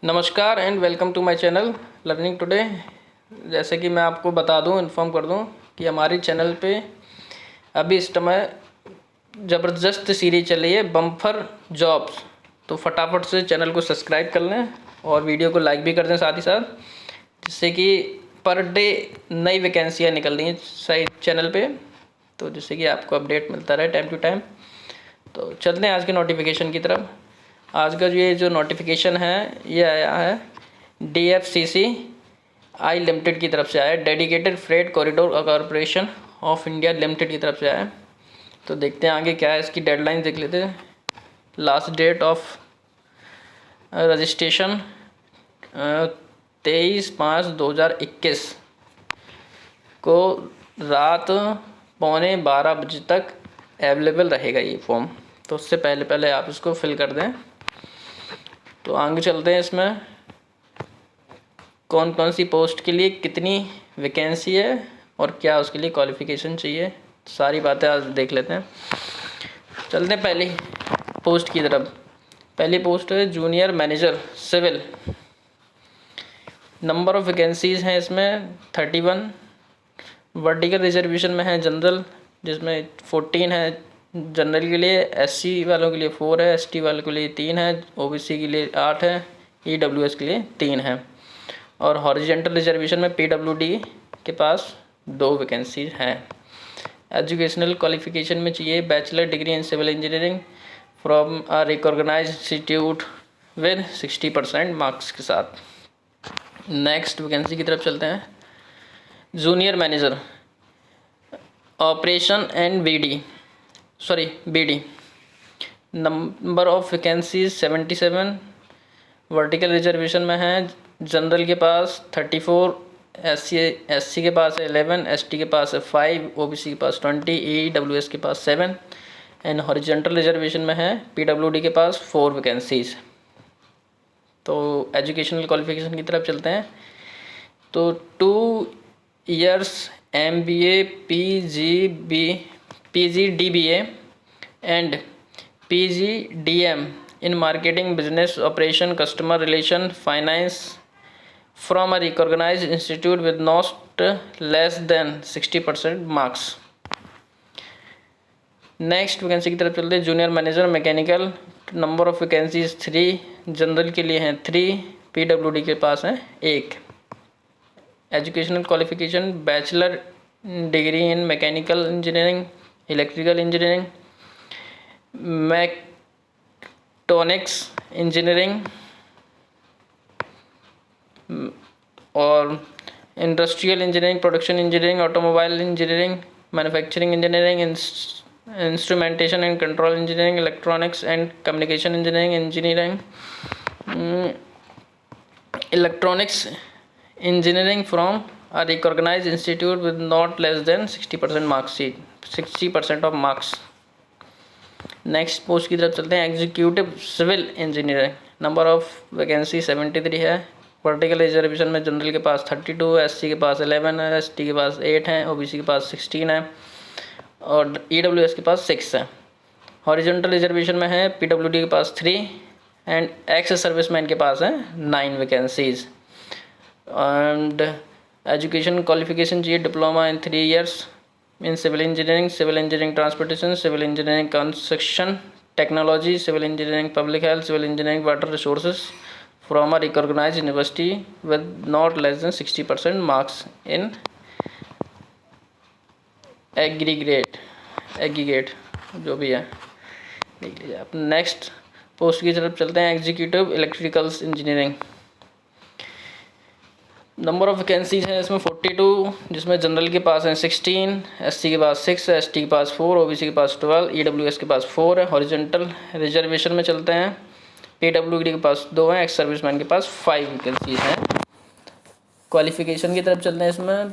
नमस्कार and welcome to my channel learning today. जैसे कि मैं आपको बता दूं, इन्फॉर्म कर दूं कि हमारी चैनल पे अभी इस समय ज़बरदस्त सीरीज चल रही है बम्पर जॉब्स। तो फटाफट से चैनल को सब्सक्राइब कर लें और वीडियो को लाइक भी कर दें साथ ही साथ, जिससे कि पर डे नई वैकेंसियाँ निकल रही हैं सही चैनल पे, तो जिससे कि आपको अपडेट मिलता रहे टाइम टू टाइम। तो चलते हैं आज के नोटिफिकेशन की तरफ। आज का ये जो नोटिफिकेशन है ये आया है DFCC आई लिमिटेड की तरफ से आया है, dedicated freight corridor corporation of India limited की तरफ से आया है। तो देखते हैं आगे क्या है, इसकी डेडलाइन देख लेते हैं। लास्ट डेट ऑफ रजिस्ट्रेशन 23/5/2021 को रात 11:15 बजे तक अवेलेबल रहेगा ये फॉर्म। तो उससे पहले पहले आप इसको फिल कर दें। तो आगे चलते हैं, इसमें कौन कौन सी पोस्ट के लिए कितनी वैकेंसी है और क्या उसके लिए क्वालिफ़िकेशन चाहिए, सारी बातें आज देख लेते हैं। चलते हैं पहली पोस्ट की तरफ। पहली पोस्ट है junior manager civil. Number of vacancies हैं इसमें 31। वर्टिकल रिजर्वेशन में है जनरल, जिसमें 14 है जनरल के लिए, SC वालों के लिए 4 है, ST वालों के लिए 3 है, OBC के लिए 8 है, EWS के लिए 3 है। और हॉरिजेंटल रिजर्वेशन में PWD के पास 2 वैकेंसीज हैं। एजुकेशनल क्वालिफिकेशन में चाहिए bachelor degree in civil engineering from a recognised institute with 60% marks के साथ। नेक्स्ट वैकेंसी की तरफ चलते हैं। Junior manager operation and BD। Number of vacancies 77। Vertical reservation में है जनरल के पास 34, SC के पास 11, ST के पास 5, OBC के पास 20, EWS के पास 7 एंड हॉरिजेंटल रिजर्वेशन में है PWD के पास 4 वैकेंसीज। तो एजुकेशनल क्वालिफिकेशन की तरफ चलते हैं। तो 2 years MBA PGDBA and PGDM in marketing, business operation, customer relation, finance from a recognized institute with not less than 60% marks। Next vacancy की तरफ चलते हैं। Junior manager mechanical. Number of vacancies 3। General के लिए हैं 3, PWD के पास हैं 1। Educational qualification bachelor degree in mechanical engineering, electrical engineering, mechatronics engineering और industrial engineering, production engineering, automobile engineering, manufacturing engineering, instrumentation and control engineering, electronics and communication engineering, electronics engineering from a recognized institute with not less than 60% marks sheet, 60% of marks। Next post की तरफ चलते हैं। Executive civil engineering. Number of vacancy 73 है। Vertical reservation में general के पास 32, SC के पास 11 है, ST के पास 8 है, OBC के पास 16 है और EWS के पास 6 है। हॉरिजॉन्टल रिजर्वेशन में है PWD के पास 3 एंड एक्स सर्विसमैन के पास है 9 वैकेंसीज। एंड एजुकेशन क्वालिफिकेशन चाहिए diploma in 3 years in civil engineering transportation, civil engineering construction technology, civil engineering public health, civil engineering water resources from a recognised university with not less than 60% marks in aggregate जो भी है देख लीजिए आप। Next post की तरफ चलते हैं। Executive electricals engineering. Number of vacancies है इसमें 42, जिसमें जनरल के पास है 16, SC के पास 6 है, ST के पास 4, OBC के पास 12, EWS के पास 4 है। हॉरिजॉन्टल रिजर्वेशन में चलते हैं। PWD के पास 2 हैं, एक्स सर्विसमैन के पास 5 वैकेंसीज हैं। क्वालिफिकेशन की तरफ चलते हैं। इसमें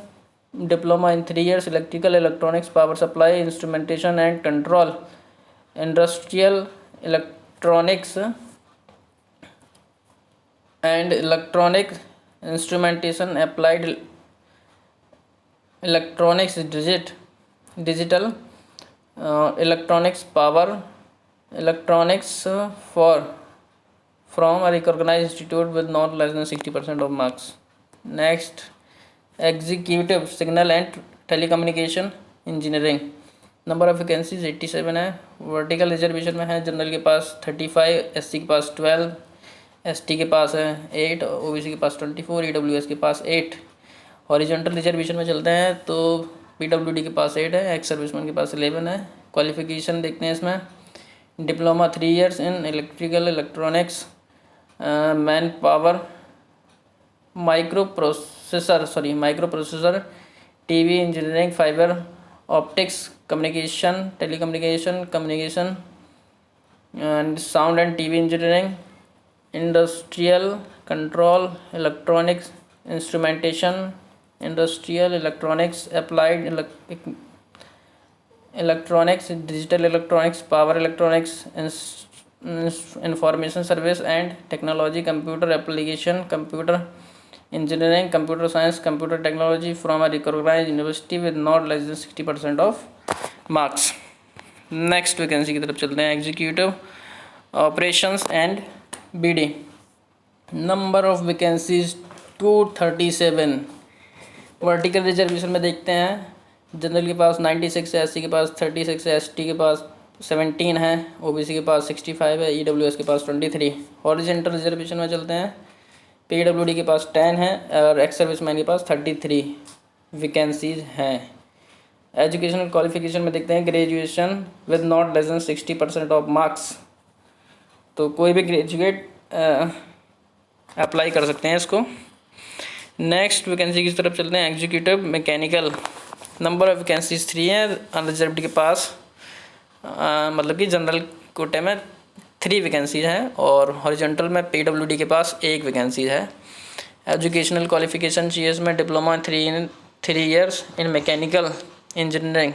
diploma in 3 years electrical, electronics, power supply, instrumentation and control, industrial electronics and electronic instrumentation, applied electronics, digital electronics, power electronics for from a recognized institute with not less than 60% of marks. Next, executive signal and telecommunication engineering. Number of vacancies 87 है। Vertical reservation में है general के पास 35, SC के पास 12, ST के पास है 8, OBC के पास 24, EWS के पास 8। हॉरिजॉन्टल रिजर्वेशन में चलते हैं तो पीडब्ल्यूडी के पास 8 है, एक्स सर्विसमैन के पास 11 है। क्वालिफिकेशन देखते हैं इसमें, diploma 3 years in electrical electronics, man power, micro processor, TV engineering, fibre optics, communication, telecommunication and sound and TV engineering, industrial control, electronics instrumentation, industrial electronics, applied electronics, digital electronics, power electronics, information service and technology, computer application, computer engineering, computer science, computer technology from a recognized university with not less than 60% of marks. Next vacancy की तरफ चलते हैं, executive operations and BD. Number of vacancies 237। Vertical reservation में देखते हैं, general के पास 96 है, SC के पास 36 है, एसटी के पास 17 है, ओबीसी के पास 65 है, ईडब्ल्यूएस के पास 23। हॉरिजॉन्टल रिजर्वेशन में चलते हैं, पीडब्ल्यूडी के पास 10 है और एक्स सर्विसमैन के पास 33 वैकेंसीज हैं। एजुकेशनल क्वालिफिकेशन में देखते हैं, graduation with not less than 60% of marks. तो कोई भी ग्रेजुएट अप्लाई कर सकते हैं इसको। नेक्स्ट वैकेंसी की तरफ चलते हैं, executive mechanical. Number of vacancies 3 हैं, अनरिजर्व्ड के पास मतलब कि जनरल कोटे में 3 वैकेंसीज हैं और हॉरिजॉन्टल में पीडब्ल्यूडी के पास 1 वैकेंसी है। एजुकेशनल क्वालिफिकेशन चाहिए इसमें, diploma 3 years in mechanical engineering,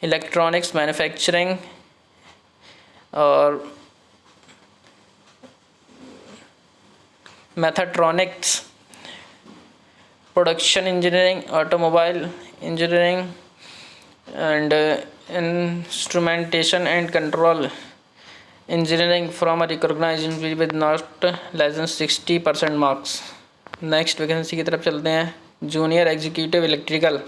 electronics, manufacturing और mechatronics, production engineering, automobile engineering and instrumentation and control engineering from a recognised university with not less than 60% marks. Next vacancy की तरफ चलते हैं, junior executive electrical.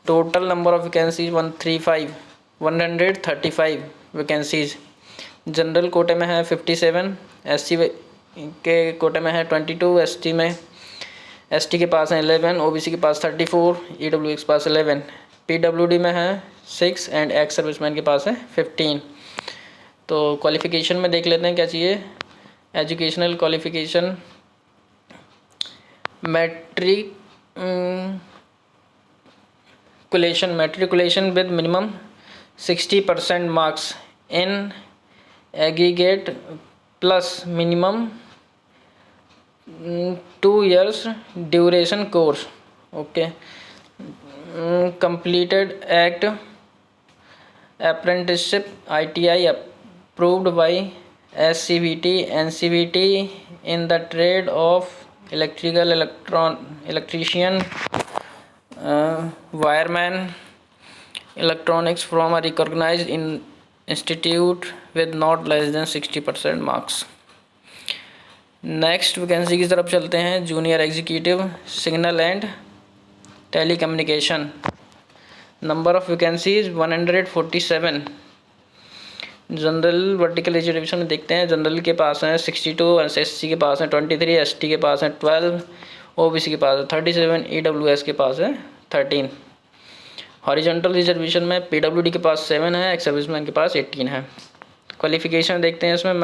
Total number of vacancies 135 vacancies. General कोटे में है 57, SC के कोटे में है 22, एसटी के पास है 11, ओबीसी के पास 34, ईडब्ल्यूएस के पास 11, पीडब्ल्यूडी में है 6 एंड एक्स सर्विसमैन के पास है 15। तो क्वालिफ़िकेशन में देख लेते हैं क्या चाहिए। Educational qualification, matriculation with minimum 60% marks in aggregate plus minimum 2 years duration course. Okay, completed at apprenticeship ITI approved by SCVT NCVT in the trade of electrician, wireman, electronics from a recognized institute with not less than 60% marks. Next vacancy की तरफ चलते हैं, junior executive signal and telecommunication. Number of vacancies 147। General vertical reservation में देखते हैं, general के पास हैं 62, एससी के पास हैं 23, एसटी के पास हैं 12, ओबीसी के पास है 37, ईडब्ल्यूएस के पास है 13। हॉरिजॉन्टल रिजर्वेशन में पीडब्ल्यूडी के पास 7 है, एक्स सर्विसमैन के पास 18 है। क्वालिफिकेशन देखते हैं इसमें,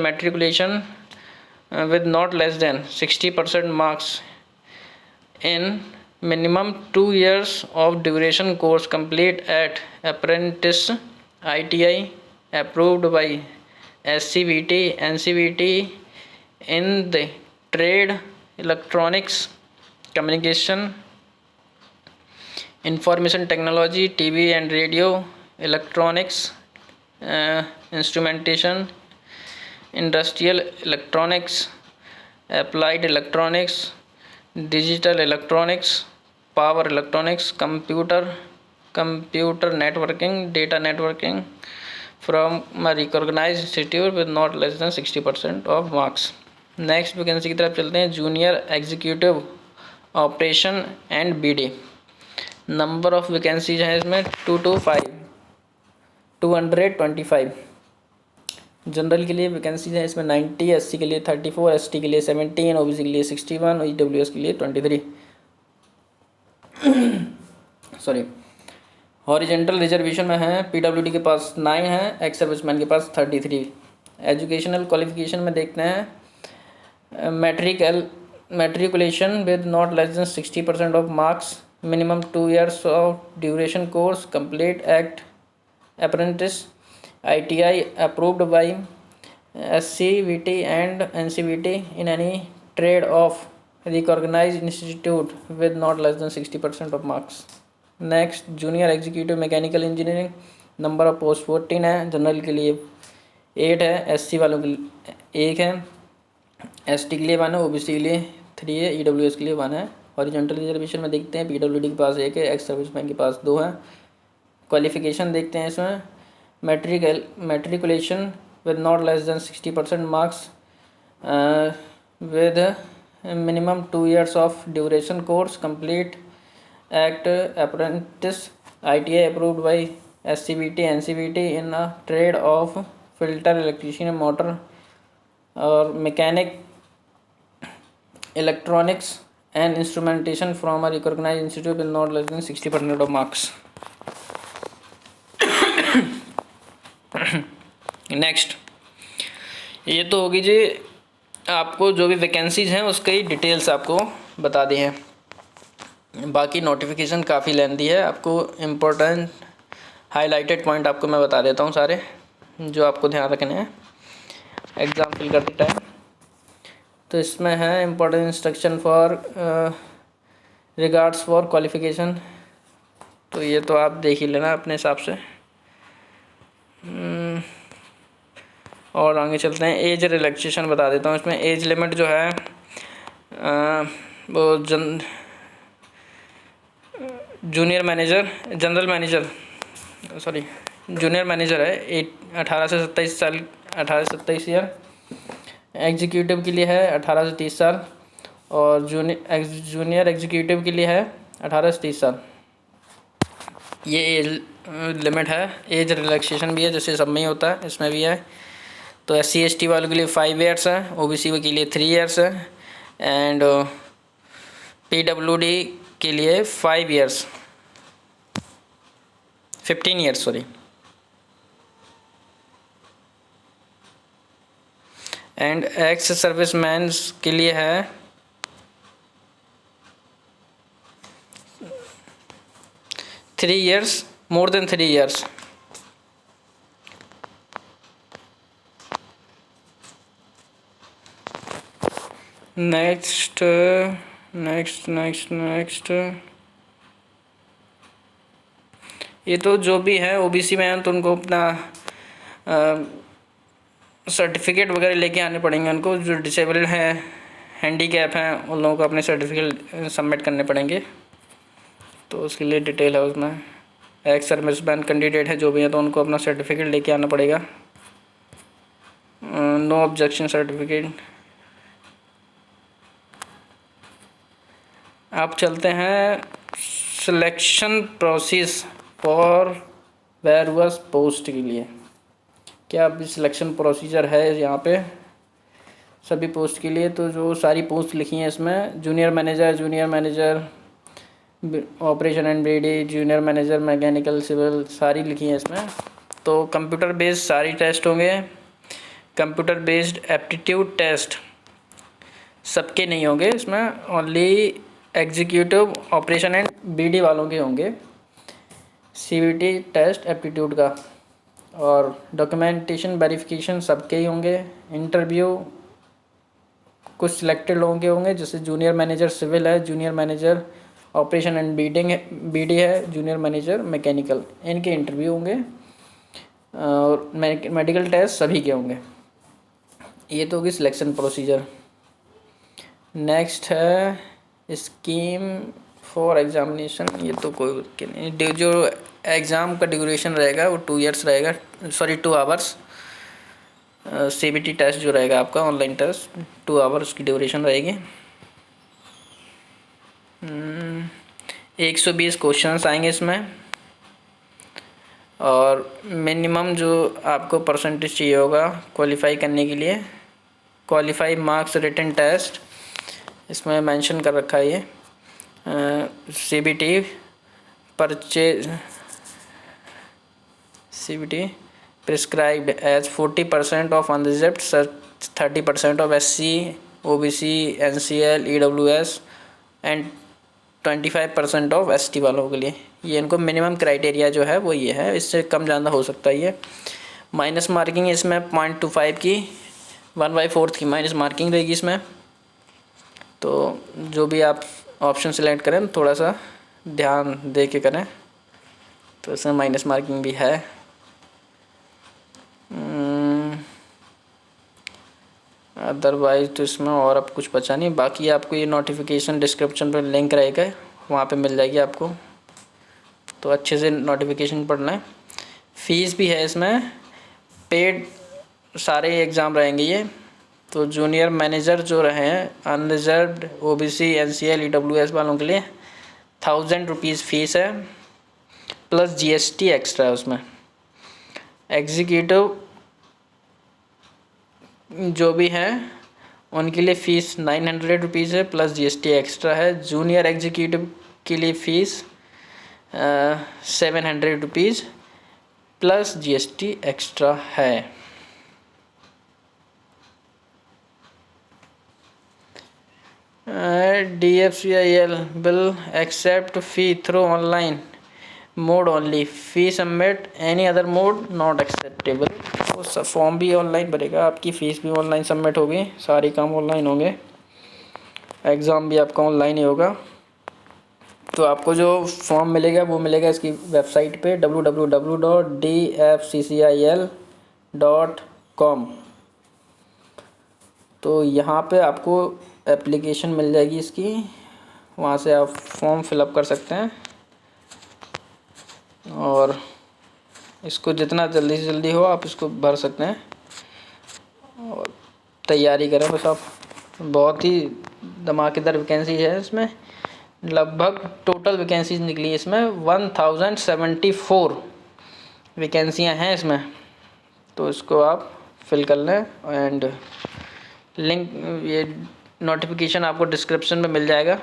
matriculation with not less than 60% marks in minimum 2 years of duration course complete at apprentice ITI approved by SCVT NCVT in the trade electronics, communication, information technology, TV and radio, electronics, instrumentation, industrial electronics, applied electronics, digital electronics, power electronics, computer networking, data networking, from a recognized institute with not less than 60% of marks. Next vacancy की तरफ चलते हैं, junior executive operation and BD. Number of vacancies हैं इसमें 225। General के लिए vacancies हैं इसमें 90, एससी के लिए 34, एसटी के लिए 17, ओबीसी के लिए 61, ईडब्ल्यूएस के लिए 23। सॉरी, हॉरिजेंटल रिजर्वेशन में है, पीडब्ल्यूडी के पास 9 है, एक्स सर्विसमैन के पास 33। एजुकेशनल क्वालिफिकेशन में देखते हैं, matriculation with not less than 60% of marks, minimum 2 years of duration course, complete act apprentice, ITI approved by SCVT and NCVT in any trade of recognized institute with not less than 60% of marks. Next, junior executive mechanical engineering, number of post 14 है, general के लिए 8 है, SC वालों के लिए 1 है, ST के लिए 1 है, ओबीसी के लिए 3 है, ईडब्ल्यूएस के लिए 1 है। हॉरिजॉन्टल रिजर्वेशन में देखते हैं, पीडब्ल्यूडी के पास 1 है, एक्स सर्विसमैन के पास 2 है। क्वालिफिकेशन देखते हैं इसमें, matriculation with not less than 60% marks, with minimum 2 years of duration course, complete act apprentice, ITI approved by SCVT NCVT in a trade of filter, electrician, motor or mechanic, electronics and instrumentation from a recognized institute with not less than 60% of marks. Next, ये तो होगी जी आपको जो भी vacancies हैं उसकी details आपको बता दी हैं। बाकी नोटिफिकेशन काफ़ी लेंथी है, आपको इम्पोर्टेंट हाईलाइटेड पॉइंट आपको मैं बता देता हूँ सारे, जो आपको ध्यान रखने हैं एग्ज़ाम फिल करते टाइम। तो इसमें है important instruction for regards for qualification, तो ये तो आप देख ही लेना अपने हिसाब से। और आगे चलते हैं, एज रिलैक्सेशन बता देता हूँ। इसमें एज लिमिट जो है वो junior manager, general manager sorry junior manager है 18 से 27 साल, 18 से 27 ईयर। एग्जीक्यूटिव के लिए है 18 से 30 साल, और जूनियर एग्जीक्यूटिव के लिए है 18 से 30 साल। ये एज लिमिट है। एज रिलैक्सेशन भी है, जैसे सब में ही होता है, इसमें भी है। तो SC/ST वालों के लिए 5 years है, OBC के लिए 3 years है, एंड PWD के लिए 5 years 15 years sorry, and ex serviceman के लिए है 3 years, more than 3 years। Next ये तो जो भी है OBC में है तो उनको अपना सर्टिफिकेट वगैरह लेके आने पड़ेंगे। उनको जो डिसेबल्ड हैं, हैंडीकैप हैं, उन लोगों को अपने सर्टिफिकेट सबमिट करने पड़ेंगे। तो उसके लिए डिटेल है उसमें। एक्स सर्विसमैन कैंडिडेट है जो भी है तो उनको अपना सर्टिफिकेट लेके आना पड़ेगा, नो ऑब्जेक्शन सर्टिफिकेट। आप चलते हैं selection process for various post के लिए। क्या अभी सिलेक्शन प्रोसीजर है यहाँ पे सभी पोस्ट के लिए? तो जो सारी पोस्ट लिखी हैं इसमें, junior manager operation and BD, junior manager mechanical civil, सारी लिखी हैं इसमें। तो कंप्यूटर बेस्ड सारी टेस्ट होंगे। कंप्यूटर बेस्ड एप्टीट्यूड टेस्ट सबके नहीं होंगे इसमें, only executive operation and BD वालों के होंगे CVT टेस्ट एप्टीट्यूड का। और डॉक्यूमेंटेशन वेरिफिकेशन सबके ही होंगे। इंटरव्यू कुछ सिलेक्टेड लोगों के होंगे, जैसे जूनियर मैनेजर सिविल है, junior manager operation and BD है, जूनियर मैनेजर मैकेनिकल, इनके इंटरव्यू होंगे। और मेडिकल टेस्ट सभी के होंगे। ये तो होगी सिलेक्शन प्रोसीजर। नेक्स्ट है स्कीम फॉर एग्जामिनेशन, ये तो कोई के नहीं, जो एग्ज़ाम का ड्यूरेशन रहेगा वो 2 इयर्स रहेगा, सॉरी 2 आवर्स। CBT टेस्ट जो रहेगा आपका ऑनलाइन टेस्ट 2 आवर्स की ड्यूरेशन रहेगी। 120 क्वेश्चंस आएंगे इसमें, और मिनिमम जो आपको परसेंटेज चाहिए होगा क्वालिफाई करने के लिए, क्वालिफाई मार्क्स रिटन टेस्ट इसमें मेंशन कर रखा है ये। CBT prescribed as 40% of unreserved, 30% of SC, OBC, NCL, EWS and 25% of ST वालों के लिए। ये इनको मिनिमम क्राइटेरिया जो है वो ये है, इससे कम ज़्यादा हो सकता है ये। माइनस मार्किंग इसमें 0.25 की 1/4 की माइनस मार्किंग रहेगी इसमें। तो जो भी आप ऑप्शन सेलेक्ट करें थोड़ा सा ध्यान दे के करें, तो इसमें माइनस मार्किंग भी है। अदरवाइज तो इसमें और अब कुछ बचा नहीं। बाकी आपको ये नोटिफिकेशन डिस्क्रिप्शन पर लिंक रहेगा, वहाँ पे मिल जाएगी आपको, तो अच्छे से नोटिफिकेशन पढ़ना है। फ़ीस भी है इसमें, पेड सारे एग्ज़ाम रहेंगे ये। तो जूनियर मैनेजर जो रहे हैं अनरिजर्व्ड, OBC, NCL, EWS वालों के लिए 1000 रुपीज़ फ़ीस है, प्लस GST एक्स्ट्रा है उसमें। एग्जीक्यूटिव जो भी हैं उनके लिए फ़ीस 900 रुपीज़ है, प्लस GST एक्स्ट्रा है। जूनियर एग्जीक्यूटिव के लिए fees 700 rupees plus GST extra है। DFCIL will accept fee through online mode only, fee submit any other mode not acceptable। वो सब फॉर्म भी ऑनलाइन भरेगा, आपकी फ़ीस भी ऑनलाइन सबमिट होगी, सारे काम ऑनलाइन होंगे, एग्ज़ाम भी आपका ऑनलाइन ही होगा। तो आपको जो फॉर्म मिलेगा वो मिलेगा इसकी वेबसाइट पे www.dfccil.com। तो यहाँ पे आपको एप्लीकेशन मिल जाएगी इसकी, वहाँ से आप फॉर्म फिलअप कर सकते हैं, और इसको जितना जल्दी से जल्दी हो आप इसको भर सकते हैं और तैयारी करें बस आप। बहुत ही धमाकेदार वैकेंसी है इसमें, लगभग टोटल वैकेंसीज निकली है इसमें 1074 वैकेंसियाँ हैं इसमें। तो इसको आप फिल कर लें, एंड लिंक ये नोटिफिकेशन आपको डिस्क्रिप्शन में मिल जाएगा,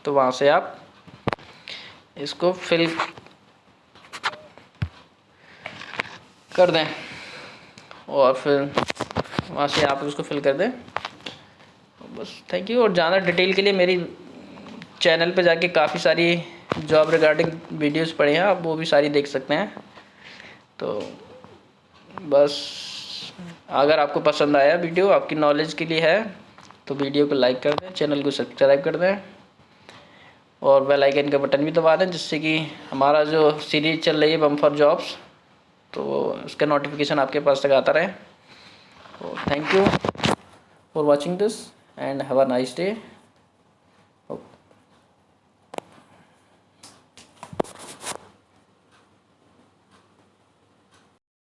तो वहाँ से आप इसको फिल कर दें, और फिर वहाँ से आप उसको फिल कर दें बस। Thank you. और ज़्यादा डिटेल के लिए मेरी चैनल पे जाके काफ़ी सारी जॉब रिगार्डिंग वीडियोस पड़े हैं, आप वो भी सारी देख सकते हैं। तो बस अगर आपको पसंद आया वीडियो, आपकी नॉलेज के लिए है, तो वीडियो को लाइक कर दें, चैनल को सब्सक्राइब कर दें, और बेल आइकन का बटन भी दबा दें, जिससे कि हमारा जो सीरीज़ चल रही है बम्पर जॉब्स, तो उसका नोटिफिकेशन आपके पास तक आता रहे। तो thank you for watching this and have a nice day.